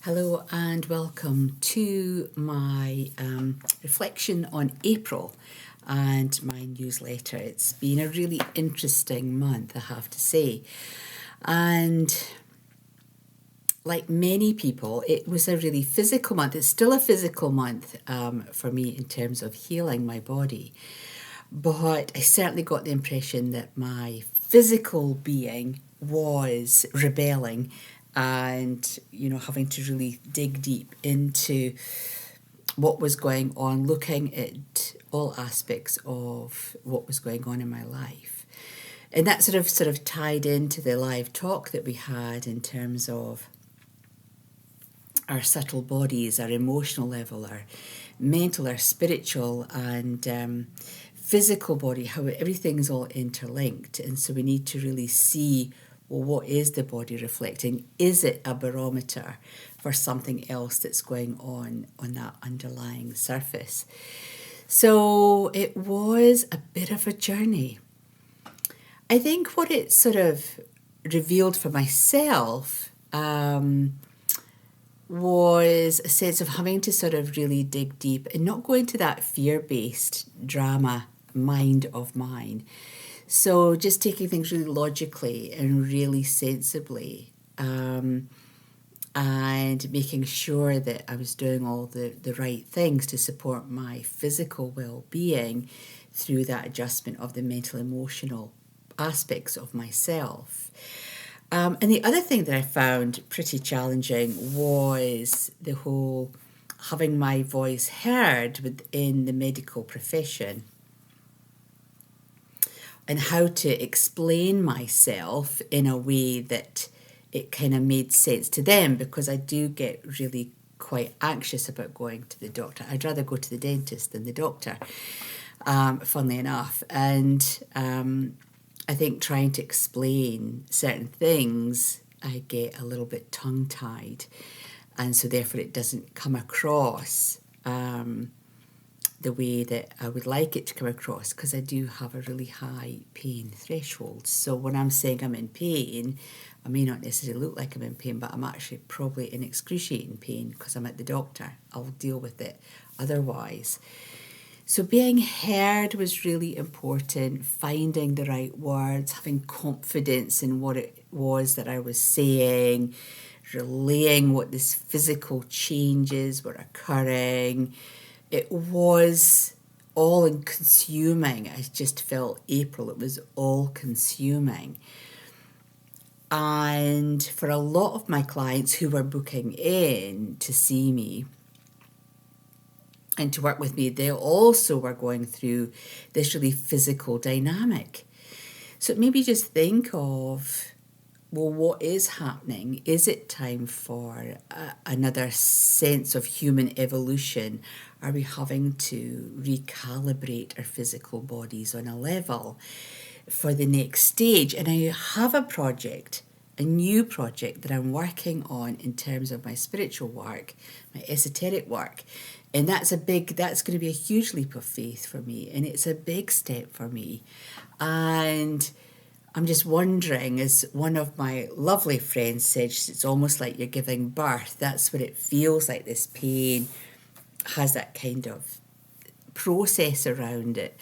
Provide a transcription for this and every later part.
Hello and welcome to my reflection on April and my newsletter. It's been a really interesting month, I have to say. And like many people, it was a really physical month. It's still a physical month for me in terms of healing my body. But I certainly got the impression that my physical being was rebelling and, having to really dig deep into what was going on, looking at all aspects of what was going on in my life. And that sort of tied into the live talk that we had in terms of our subtle bodies, our emotional level, our mental, our spiritual, and physical body, how everything's all interlinked. And so we need to really see, well, what is the body reflecting? Is it a barometer for something else that's going on that underlying surface? So it was a bit of a journey. I think what it sort of revealed for myself was a sense of having to sort of really dig deep and not go into that fear-based drama mind of mine. So just taking things really logically and really sensibly, and making sure that I was doing all the right things to support my physical well-being through that adjustment of the mental emotional aspects of myself. And the other thing that I found pretty challenging was the whole having my voice heard within the medical profession and how to explain myself in a way that it kind of made sense to them, because I do get really quite anxious about going to the doctor. I'd rather go to the dentist than the doctor, funnily enough. And I think trying to explain certain things, I get a little bit tongue-tied, and so therefore it doesn't come across the way that I would like it to come across, because I do have a really high pain threshold. So when I'm saying I'm in pain, I may not necessarily look like I'm in pain, but I'm actually probably in excruciating pain because I'm at the doctor. I'll deal with it otherwise. So being heard was really important, finding the right words, having confidence in what it was that I was saying, relaying what these physical changes were occurring. It was all consuming. I just felt April, it was all consuming. And for a lot of my clients who were booking in to see me and to work with me, they also were going through this really physical dynamic. So maybe just think of, well, what is happening? Is it time for another sense of human evolution? Are we having to recalibrate our physical bodies on a level for the next stage? And I have a new project that I'm working on in terms of my spiritual work, my esoteric work. And that's going to be a huge leap of faith for me. And it's a big step for me. And I'm just wondering, as one of my lovely friends said, it's almost like you're giving birth. That's what it feels like. This pain has that kind of process around it.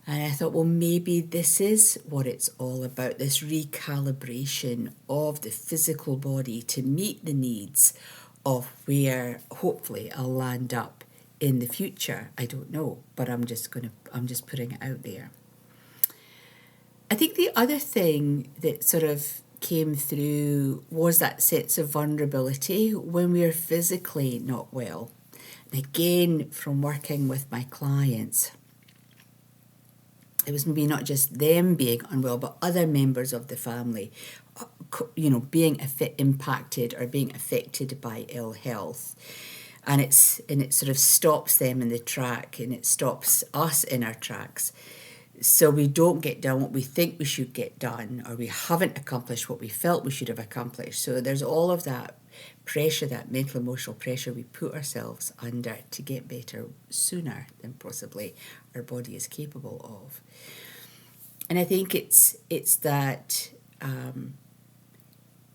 And I thought, well, maybe this is what it's all about, this recalibration of the physical body to meet the needs of where hopefully I'll land up in the future. I don't know, but I'm just putting it out there. I think the other thing that sort of came through was that sense of vulnerability when we're physically not well. And again, from working with my clients, it was maybe not just them being unwell, but other members of the family, being impacted or being affected by ill health. And it sort of stops them in the track, and it stops us in our tracks. So we don't get done what we think we should get done, or we haven't accomplished what we felt we should have accomplished. So there's all of that pressure, that mental emotional pressure we put ourselves under to get better sooner than possibly our body is capable of. And I think it's that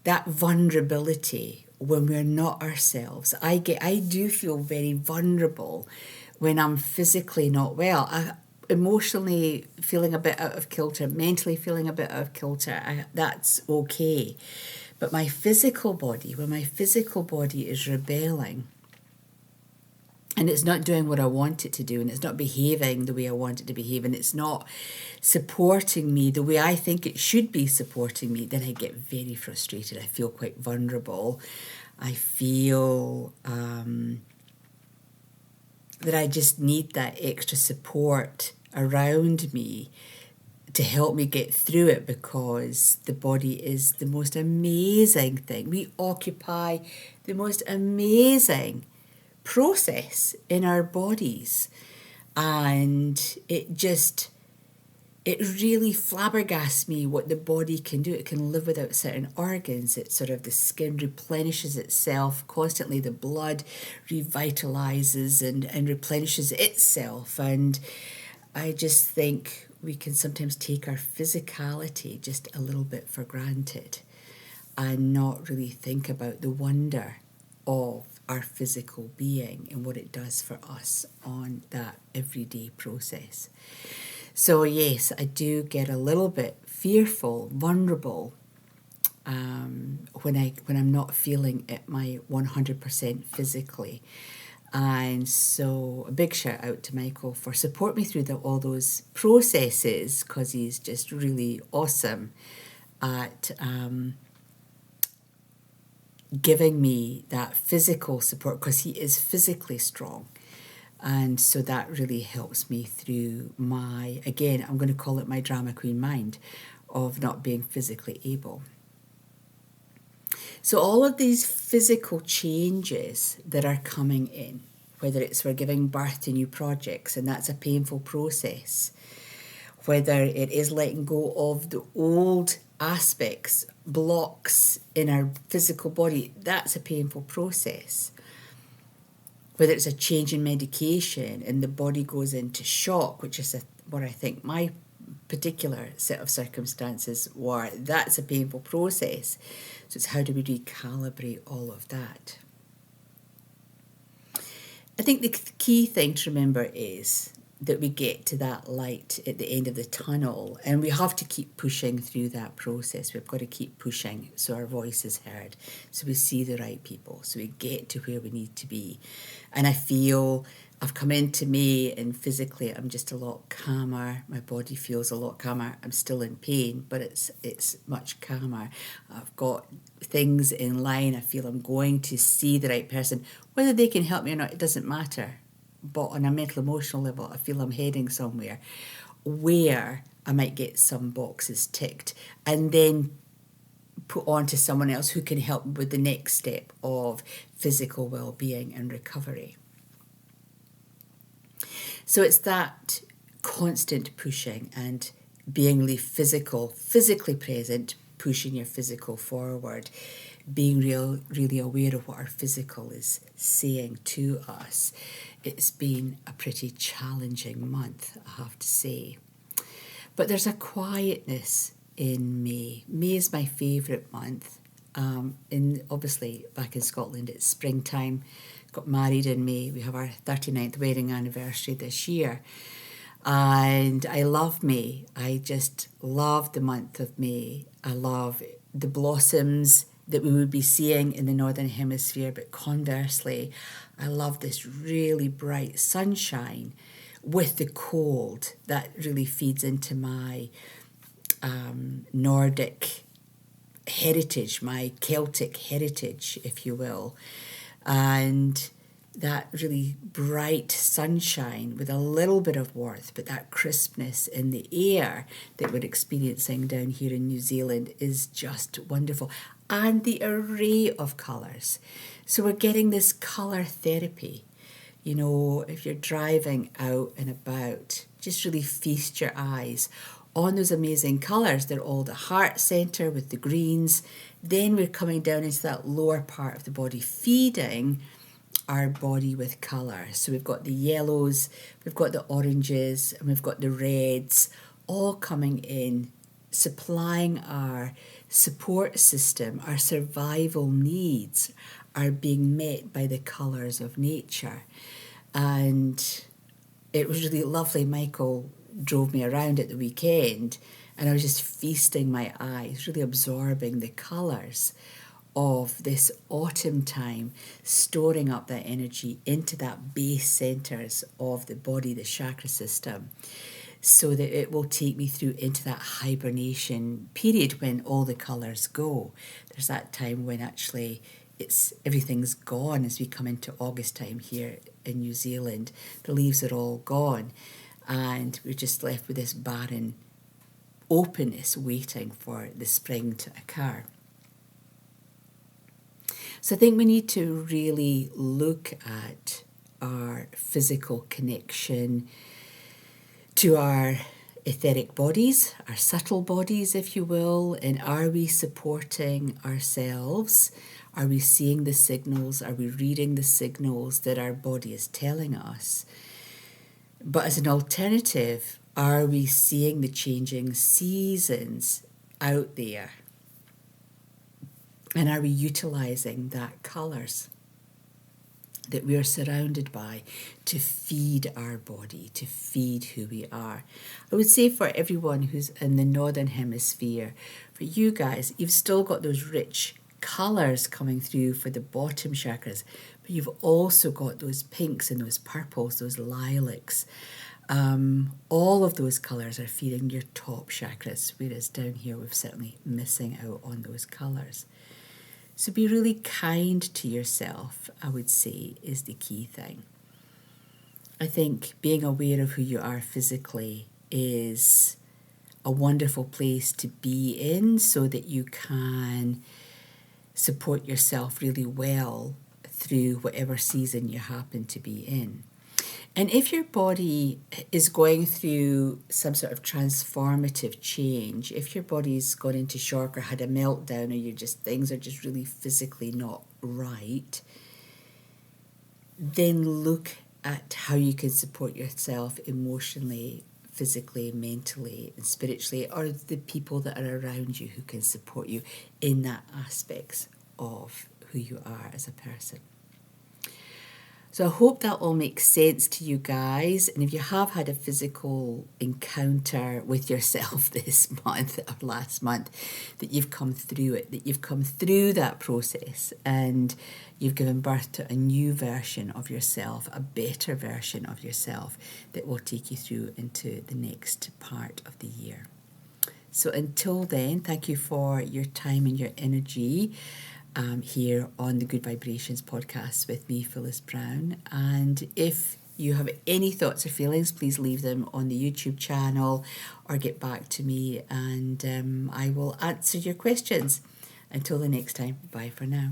that vulnerability when we're not ourselves. I do feel very vulnerable when I'm physically not well. Emotionally feeling a bit out of kilter, mentally feeling a bit out of kilter, that's okay. But my physical body, when my physical body is rebelling, and it's not doing what I want it to do, and it's not behaving the way I want it to behave, and it's not supporting me the way I think it should be supporting me, then I get very frustrated. I feel quite vulnerable. I feel that I just need that extra support around me to help me get through it, because the body is the most amazing thing. We occupy the most amazing process in our bodies, and it really flabbergasts me what the body can do. It can live without certain organs. It sort of, the skin replenishes itself constantly. The blood revitalizes and replenishes itself. And I just think we can sometimes take our physicality just a little bit for granted and not really think about the wonder of our physical being and what it does for us on that everyday process. So yes, I do get a little bit fearful, vulnerable when I'm not feeling at my 100% physically. And so a big shout out to Michael for support me through all those processes, because he's just really awesome at giving me that physical support, because he is physically strong. And so that really helps me through my, again, I'm going to call it my drama queen mind of not being physically able. So all of these physical changes that are coming in, whether it's we're giving birth to new projects, and that's a painful process, whether it is letting go of the old aspects, blocks in our physical body, that's a painful process. Whether it's a change in medication and the body goes into shock, which is what I think my particular set of circumstances were, that's a painful process. So it's how do we recalibrate all of that? I think the key thing to remember is that we get to that light at the end of the tunnel, and we have to keep pushing through that process. We've got to keep pushing so our voice is heard, so we see the right people, so we get to where we need to be. And I feel I've come into May and physically I'm just a lot calmer. My body feels a lot calmer. I'm still in pain, but it's much calmer. I've got things in line. I feel I'm going to see the right person. Whether they can help me or not, it doesn't matter. But on a mental emotional level, I feel I'm heading somewhere where I might get some boxes ticked and then put on to someone else who can help with the next step of physical well-being and recovery. So it's that constant pushing and being really physically present, pushing your physical forward, being really aware of what our physical is saying to us. It's been a pretty challenging month, I have to say. But there's a quietness in May. May is my favourite month. Obviously, back in Scotland, it's springtime. Got married in May. We have our 39th wedding anniversary this year. And I love May. I just love the month of May. I love the blossoms that we would be seeing in the Northern Hemisphere, but conversely, I love this really bright sunshine with the cold. That really feeds into my Nordic heritage, my Celtic heritage, if you will. And that really bright sunshine with a little bit of warmth, but that crispness in the air that we're experiencing down here in New Zealand is just wonderful. And the array of colours. So we're getting this colour therapy. You know, if you're driving out and about, just really feast your eyes on those amazing colours. They're all the heart centre with the greens. Then we're coming down into that lower part of the body, feeding our body with colour. So we've got the yellows, we've got the oranges, and we've got the reds, all coming in, supplying our support system, our survival needs are being met by the colours of nature. And it was really lovely. Michael drove me around at the weekend and I was just feasting my eyes, really absorbing the colours of this autumn time, storing up that energy into that base centres of the body, the chakra system, so that it will take me through into that hibernation period when all the colours go. There's that time when actually everything's gone as we come into August time here in New Zealand. The leaves are all gone and we're just left with this barren openness waiting for the spring to occur. So I think we need to really look at our physical connection to our etheric bodies, our subtle bodies, if you will, and are we supporting ourselves? Are we seeing the signals? Are we reading the signals that our body is telling us? But as an alternative, are we seeing the changing seasons out there? And are we utilising that colours that we are surrounded by to feed our body, to feed who we are? I would say for everyone who's in the Northern Hemisphere, for you guys, you've still got those rich colours coming through for the bottom chakras, but you've also got those pinks and those purples, those lilacs. All of those colours are feeding your top chakras, whereas down here we're certainly missing out on those colours. So be really kind to yourself, I would say, is the key thing. I think being aware of who you are physically is a wonderful place to be in so that you can support yourself really well through whatever season you happen to be in. And if your body is going through some sort of transformative change, if your body's gone into shock or had a meltdown or things are just really physically not right, then look at how you can support yourself emotionally, physically, mentally, and spiritually, or the people that are around you who can support you in that aspects of who you are as a person. So I hope that all makes sense to you guys. And if you have had a physical encounter with yourself this month or last month, that you've come through it, that you've come through that process and you've given birth to a new version of yourself, a better version of yourself that will take you through into the next part of the year. So until then, thank you for your time and your energy. Here on the Good Vibrations podcast with me, Phyllis Brown. And if you have any thoughts or feelings, please leave them on the YouTube channel or get back to me and I will answer your questions. Until the next time, bye for now.